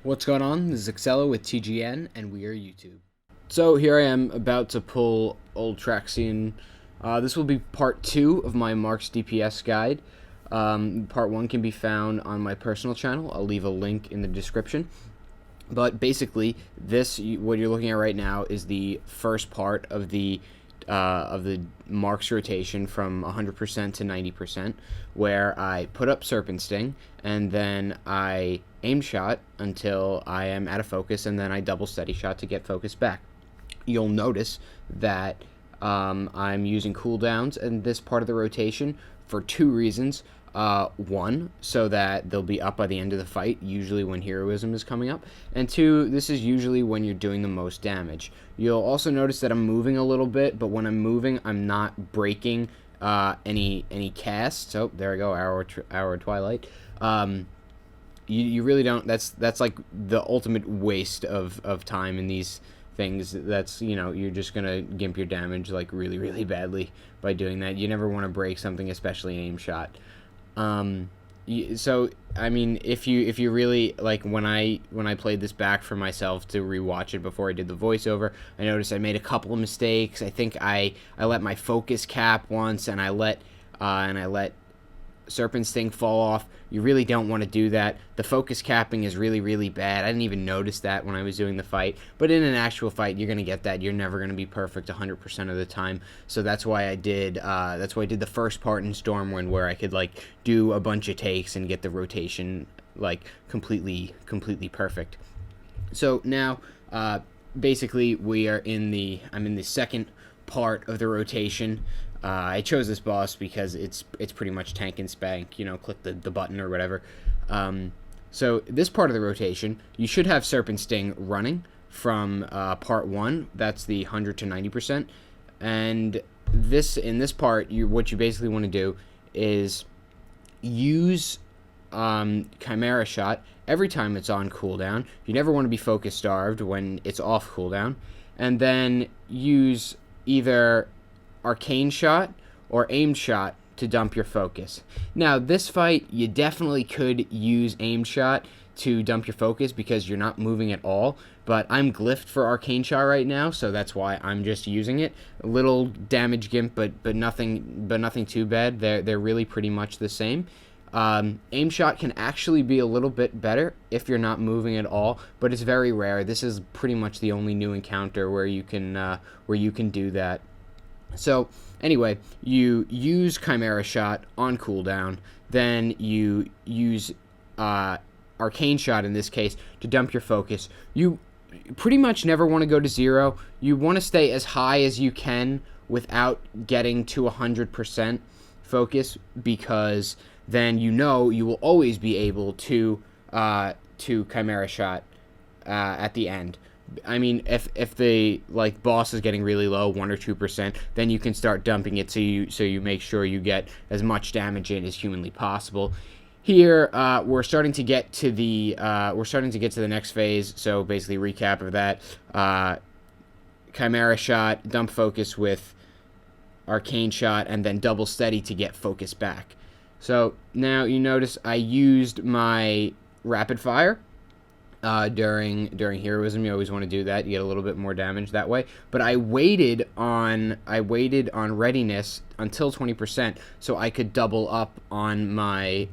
What's going on? This is Axcella with TGN, and we are YouTube. So here I am about to pull Old Traxian. This will be part 2 of my Marks DPS guide. Part 1 can be found on my personal channel. I'll leave a link in the description. But basically, what you're looking at right now is the first part of the Marks rotation from 100% to 90%, where I put up Serpent Sting, and then I aim shot until I am out of focus, and then I double steady shot to get focus back. You'll notice that I'm using cooldowns in this part of the rotation for 2 reasons. One, so that they'll be up by the end of the fight, usually when heroism is coming up, and 2, this is usually when you're doing the most damage. You'll also notice that I'm moving a little bit, but when I'm moving, I'm not breaking any casts. Oh, there I go, Hour of Twilight. You really don't. That's like the ultimate waste of time in these things. That's, you're just gonna gimp your damage like really badly by doing that. You never want to break something, especially an aim shot. So I mean, if you really like, when I played this back for myself to rewatch it before I did the voiceover, I noticed I made a couple of mistakes. I think I let my focus cap once, and I let Serpent Sting fall off. You really don't want to do that. The focus capping is really bad. I didn't even notice that when I was doing the fight, but in an actual fight, you're going to get that. You're never going to be perfect 100% of the time. So that's why I did the first part in Stormwind, where I could like do a bunch of takes and get the rotation like completely perfect. So now basically I'm in the second part of the rotation. I chose this boss because it's pretty much tank and spank, click the button or whatever. So this part of the rotation, you should have Serpent Sting running from part 1. That's the 100 to 90%. And in this part, what you basically want to do is use Chimera Shot every time it's on cooldown. You never want to be focus starved when it's off cooldown. And then use either Arcane Shot or Aim Shot to dump your focus. Now, this fight, you definitely could use Aim Shot to dump your focus because you're not moving at all, but I'm glyphed for Arcane Shot right now, so that's why I'm just using it. A little damage gimp, but nothing too bad. They're really pretty much the same. Aim Shot can actually be a little bit better if you're not moving at all, but it's very rare. This is pretty much the only new encounter where you can do that. So anyway, you use Chimera Shot on cooldown, then you use Arcane Shot in this case to dump your focus. You pretty much never want to go to 0. You want to stay as high as you can without getting to 100% focus, because then you will always be able to Chimera Shot at the end. I mean, if the boss is getting really low, 1 or 2%, then you can start dumping it so you make sure you get as much damage in as humanly possible. Here, we're starting to get to the next phase. So basically, recap of that: Chimera Shot, dump focus with Arcane Shot, and then double steady to get focus back. So now you notice I used my rapid fire. During heroism. You always want to do that. You get a little bit more damage that way. But I waited on readiness until 20%, so I could double up on my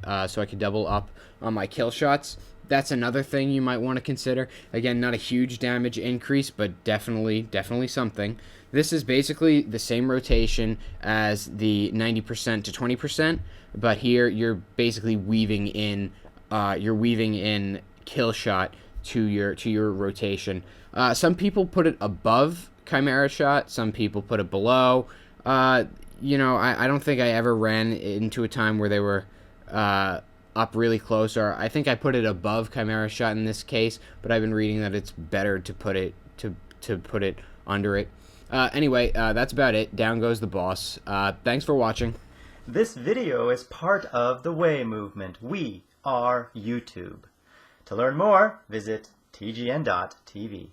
kill shots. That's another thing you might want to consider. Again, not a huge damage increase, but definitely something. This is basically the same rotation as the 90% to 20%, but here you're basically weaving in kill shot to your rotation. Some people put it above Chimera Shot, some people put it below. I don't think I ever ran into a time where they were up really close, or I think I put it above Chimera Shot in this case, but I've been reading that it's better to put it under it. Anyway, that's about it. Down goes the boss. Thanks for watching. This video is part of the Way movement. We are YouTube. To learn more, visit tgn.tv.